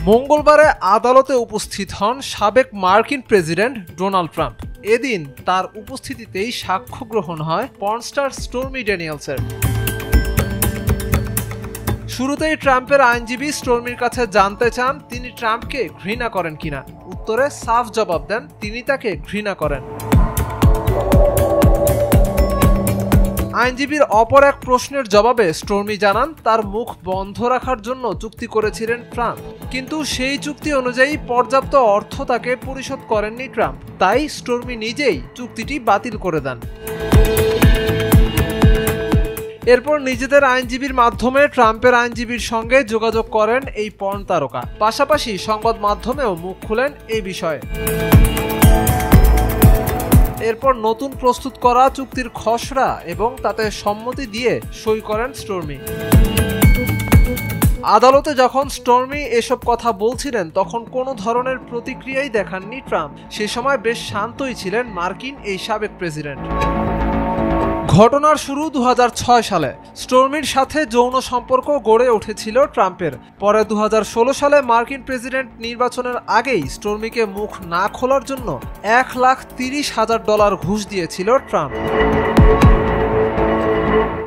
মঙ্গলবারে আদালতে উপস্থিত হন সাবেক মার্কিন প্রেসিডেন্ট ডোনাল্ড ট্রাম্প। এদিন তার উপস্থিতিতেই সাক্ষ্য গ্রহণ হয় পর্নস্টার স্টর্মি ড্যানিয়েলসের। শুরুতেই ট্রাম্পের আইনজীবী স্টর্মির কাছে জানতে চান তিনি ট্রাম্পকে ঘৃণা করেন কিনা। উত্তরে সাফ জবাব দেন তিনি তাকে ঘৃণা করেন। আইনজীবীর অপর এক প্রশ্নের জবাবে স্টর্মি জানান তার মুখ বন্ধ রাখার জন্য চুক্তি করেছিলেন ট্রাম্প, কিন্তু সেই চুক্তি অনুযায়ী পর্যাপ্ত অর্থ তাকে পরিশোধ করেননি ট্রাম্প, তাই স্টর্মি নিজেই চুক্তিটি বাতিল করে দেন। এরপর নিজেদের আইনজীবীর মাধ্যমে ট্রাম্পের আইনজীবীর সঙ্গে যোগাযোগ করেন এই পর্ন তারকা। পাশাপাশি সংবাদ মাধ্যমেও মুখ খুলেন এই বিষয়ে। এরপর নতুন প্রস্তুত করা চুক্তির খসড়া এবং তাতে সম্মতি দিয়ে সই করেন স্টর্মি। আদালতে যখন স্টর্মি এসব কথা বলছিলেন তখন কোনো ধরনের প্রতিক্রিয়াই দেখাননি ট্রাম্প। সে সময় বেশ শান্তই ছিলেন মার্কিন এই সাবেক প্রেসিডেন্ট। ঘটনার শুরু 2006 সালে। স্টর্মির সাথে যৌন সম্পর্ক গড়ে উঠেছিল ট্রাম্পের। পরে 2016 সালে মার্কিন প্রেসিডেন্ট নির্বাচনের আগেই স্টর্মিকে মুখ না খোলার জন্য $1,30,000 ঘুষ দিয়েছিল ট্রাম্প।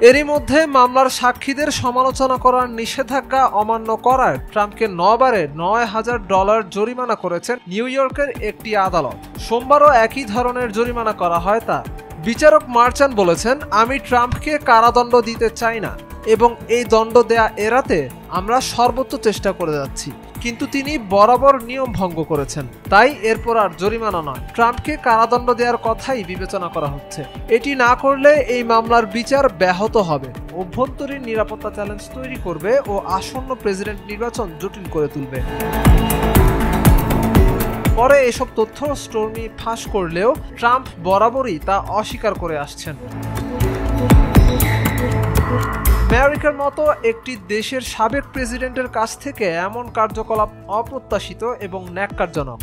এরই মধ্যে মামলার সাক্ষীদের সমালোচনা করার নিষেধাজ্ঞা অমান্য করায় ট্রাম্পকে 9 বারে $9,000 জরিমানা করেছেন নিউ ইয়র্কের একটি আদালত। সোমবারও একই ধরনের জরিমানা করা হয় তার। বিচারক মার্চান বলেছেন, আমি ট্রাম্পকে কারাদণ্ড দিতে চাই না এবং এই দণ্ড দেয়া এড়াতে আমরা সর্বোচ্চ চেষ্টা করে যাচ্ছি, কিন্তু তিনি বরাবর নিয়ম ভঙ্গ করেছেন, তাই এরপর আর জরিমানা নয়, ট্রাম্পকে কারাদণ্ড দেওয়ার কথাই বিবেচনা করা হচ্ছে। এটি না করলে এই মামলার বিচার ব্যাহত হবে, অভ্যন্তরীণ নিরাপত্তা চ্যালেঞ্জ তৈরি করবে ও আসন্ন প্রেসিডেন্ট নির্বাচন জটিল করে তুলবে। পরে এসব তথ্য স্টর্মি ফাঁস করলেও ট্রাম্প বরাবরই তা অস্বীকার করে আসছেন। আমেরিকার মতো একটি দেশের সাবেক প্রেসিডেন্টের কাছ থেকে এমন কার্যকলাপ অপ্রত্যাশিত এবং ন্যাক্কারজনক।